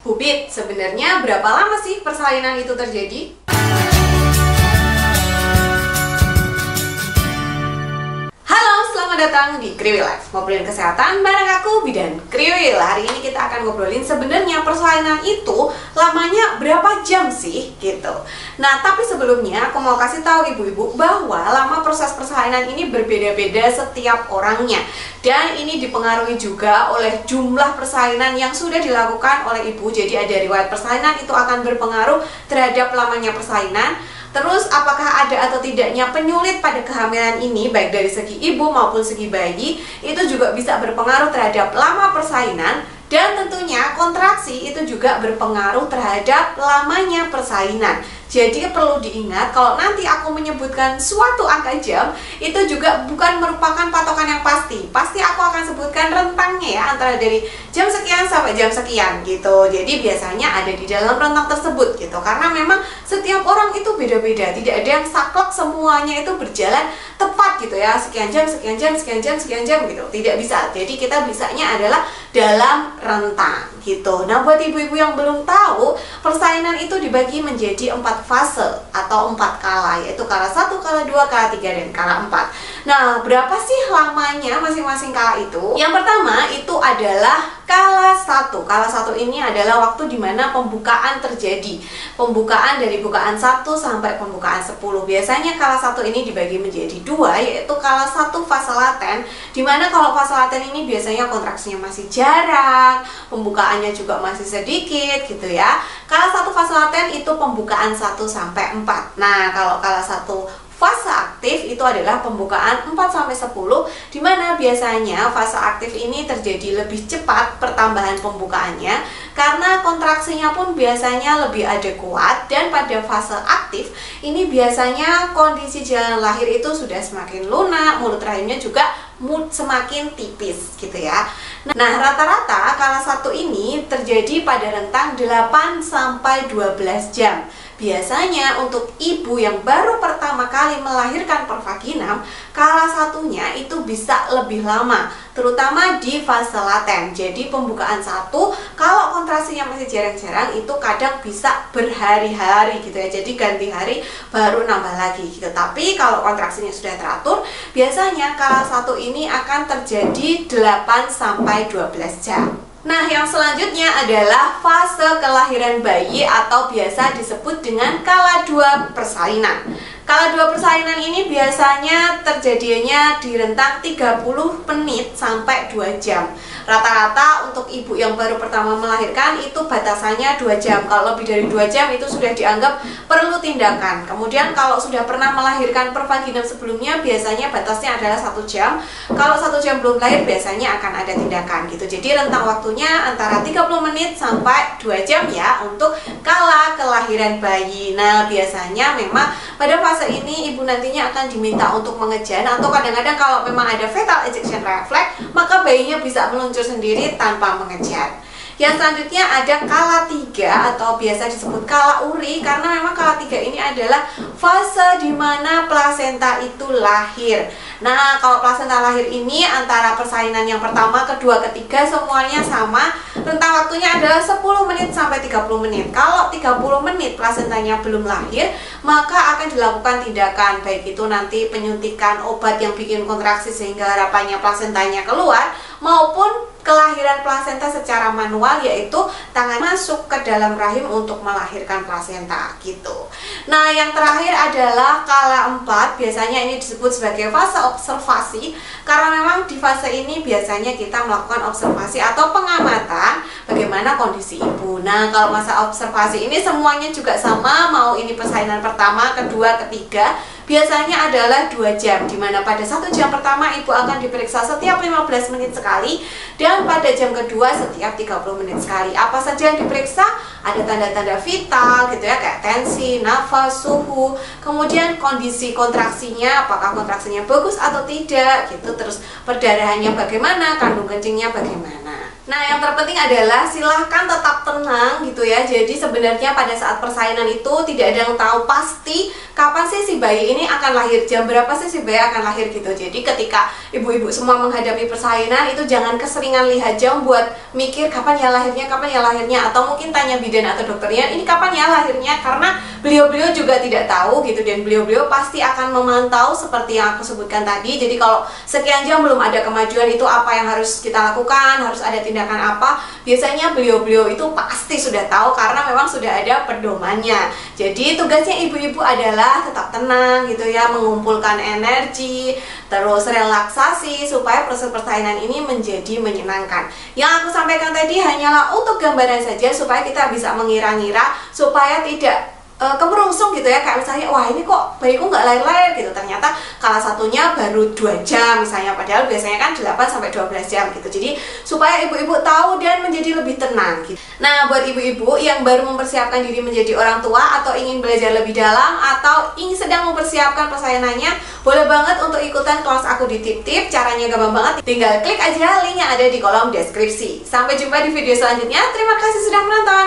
Bubit, sebenarnya berapa lama sih persalinan itu terjadi? Halo, selamat datang di Kriwil Life. Ngobrolin kesehatan bareng aku, Bidan Kriwil. Hari ini kita akan ngobrolin sebenarnya persalinan itu lamanya berapa jam sih gitu. Nah, tapi sebelumnya aku mau kasih tahu ibu-ibu bahwa lama proses persalinan ini berbeda-beda setiap orangnya. Dan ini dipengaruhi juga oleh jumlah persalinan yang sudah dilakukan oleh ibu. Jadi ada riwayat persalinan itu akan berpengaruh terhadap lamanya persalinan. Terus apakah ada atau tidaknya penyulit pada kehamilan ini, baik dari segi ibu maupun segi bayi, itu juga bisa berpengaruh terhadap lama persalinan. Dan tentunya kontraksi itu juga berpengaruh terhadap lamanya persalinan. Jadi perlu diingat kalau nanti aku menyebutkan suatu angka jam, itu juga bukan merupakan patokan yang pasti. Pasti aku akan sebutkan rentangnya ya, antara dari jam sekian sampai jam sekian gitu. Jadi biasanya ada di dalam rentang tersebut gitu. Karena memang setiap orang itu beda-beda, tidak ada yang saklek semuanya itu berjalan tepat gitu ya, sekian jam, sekian jam, sekian jam, sekian jam gitu. Tidak bisa. Jadi kita bisanya adalah dalam rentang gitu. Nah, buat ibu-ibu yang belum tahu, persalinan itu dibagi menjadi 4 fase atau 4 kala, yaitu kala 1, kala 2, kala 3, dan kala 4. Nah, berapa sih lamanya masing-masing kala itu? Yang pertama itu adalah kala 1. Kala 1 ini adalah waktu dimana pembukaan terjadi. Pembukaan dari bukaan 1 sampai pembukaan 10. Biasanya kala 1 ini dibagi menjadi 2, yaitu kala 1 fase laten, dimana kalau fase laten ini biasanya kontraksinya masih jarang, pembukaannya juga masih sedikit gitu ya. Kala 1 fase laten itu pembukaan 1 sampai 4. Nah, kalau kala 1 fase aktif itu adalah pembukaan 4 sampai 10, dimana biasanya fase aktif ini terjadi lebih cepat pertambahan pembukaannya karena kontraksinya pun biasanya lebih adekuat. Dan pada fase aktif ini biasanya kondisi jalan lahir itu sudah semakin lunak, mulut rahimnya juga semakin tipis gitu ya. Nah, rata-rata kala 1 ini terjadi pada rentang 8 sampai 12 jam. Biasanya untuk ibu yang baru pertama kali melahirkan per vaginam, kala 1-nya itu bisa lebih lama, terutama di fase laten. Jadi pembukaan 1, kalau kontraksinya masih jarang-jarang, itu kadang bisa berhari-hari gitu ya. Jadi ganti hari baru nambah lagi gitu. Tapi kalau kontraksinya sudah teratur, biasanya kala 1 ini akan terjadi 8 sampai 12 jam. Nah, yang selanjutnya adalah fase kelahiran bayi atau biasa disebut dengan kala 2 persalinan. Kala 2 persalinan ini biasanya terjadinya di rentang 30 menit sampai 2 jam. Rata-rata untuk ibu yang baru pertama melahirkan itu batasannya 2 jam. Kalau lebih dari 2 jam itu sudah dianggap perlu tindakan. Kemudian kalau sudah pernah melahirkan per vaginam sebelumnya, biasanya batasnya adalah 1 jam. Kalau 1 jam belum lahir, biasanya akan ada tindakan gitu. Jadi rentang waktunya antara 30 menit sampai 2 jam ya untuk kala kelahiran bayi. Nah, biasanya memang pada fase ini ibu nantinya akan diminta untuk mengejan, atau kadang-kadang kalau memang ada fetal ejection reflex, maka bayinya bisa meluncur sendiri tanpa mengejar. Yang selanjutnya ada kala 3 atau biasa disebut kala uri, karena memang kala 3 ini adalah fase di mana plasenta itu lahir. Nah, kalau plasenta lahir ini antara persalinan yang pertama, kedua, ketiga semuanya sama. Rentang waktunya adalah 10 menit sampai 30 menit. Kalau 30 menit plasentanya belum lahir, maka akan dilakukan tindakan, baik itu nanti penyuntikan obat yang bikin kontraksi sehingga harapannya plasentanya keluar, maupun kelahiran plasenta secara manual, yaitu tangan masuk ke dalam rahim untuk melahirkan plasenta gitu. Nah, yang terakhir adalah kala 4. Biasanya ini disebut sebagai fase observasi, karena memang di fase ini biasanya kita melakukan observasi atau pengamatan bagaimana kondisi ibu. Nah, kalau masa observasi ini semuanya juga sama, mau ini persalinan pertama, kedua, ketiga, biasanya adalah 2 jam, dimana pada 1 jam pertama ibu akan diperiksa setiap 15 menit sekali, dan pada jam kedua setiap 30 menit sekali. Apa saja yang diperiksa? Ada tanda-tanda vital gitu ya, kayak tensi, nafas, suhu, kemudian kondisi kontraksinya, apakah kontraksinya bagus atau tidak gitu, terus perdarahannya bagaimana, kandung kencingnya bagaimana. Nah, yang terpenting adalah silahkan tetap tenang gitu ya. Jadi sebenarnya pada saat persalinan itu tidak ada yang tahu pasti kapan sih si bayi ini akan lahir, jam berapa sih si bayi akan lahir gitu. Jadi ketika ibu-ibu semua menghadapi persalinan itu jangan keseringan lihat jam buat mikir kapan ya lahirnya, atau mungkin tanya bidan atau dokternya ini kapan ya lahirnya, karena beliau-beliau juga tidak tahu gitu, dan beliau-beliau pasti akan memantau seperti yang aku sebutkan tadi. Jadi kalau sekian jam belum ada kemajuan, itu apa yang harus kita lakukan, harus ada tindakan apa, biasanya beliau-beliau itu pasti sudah tahu karena memang sudah ada pedomannya. Jadi tugasnya ibu-ibu adalah tetap tenang gitu ya, mengumpulkan energi, terus relaksasi supaya proses persalinan ini menjadi menyenangkan. Yang aku sampaikan tadi hanyalah untuk gambaran saja supaya kita bisa mengira-ngira, supaya tidak kemerungsung gitu ya, kayak misalnya wah ini kok bayiku nggak lahir-lahir gitu, ternyata kala satunya baru 2 jam misalnya, padahal biasanya kan 8-12 jam gitu. Jadi supaya ibu-ibu tahu dan menjadi lebih tenang gitu. Nah, buat ibu-ibu yang baru mempersiapkan diri menjadi orang tua atau ingin belajar lebih dalam atau ingin sedang mempersiapkan persalinannya, boleh banget untuk ikutan kelas aku di Tip-Tip. Caranya gampang banget, tinggal klik aja link yang ada di kolom deskripsi. Sampai jumpa di video selanjutnya. Terima kasih sudah menonton.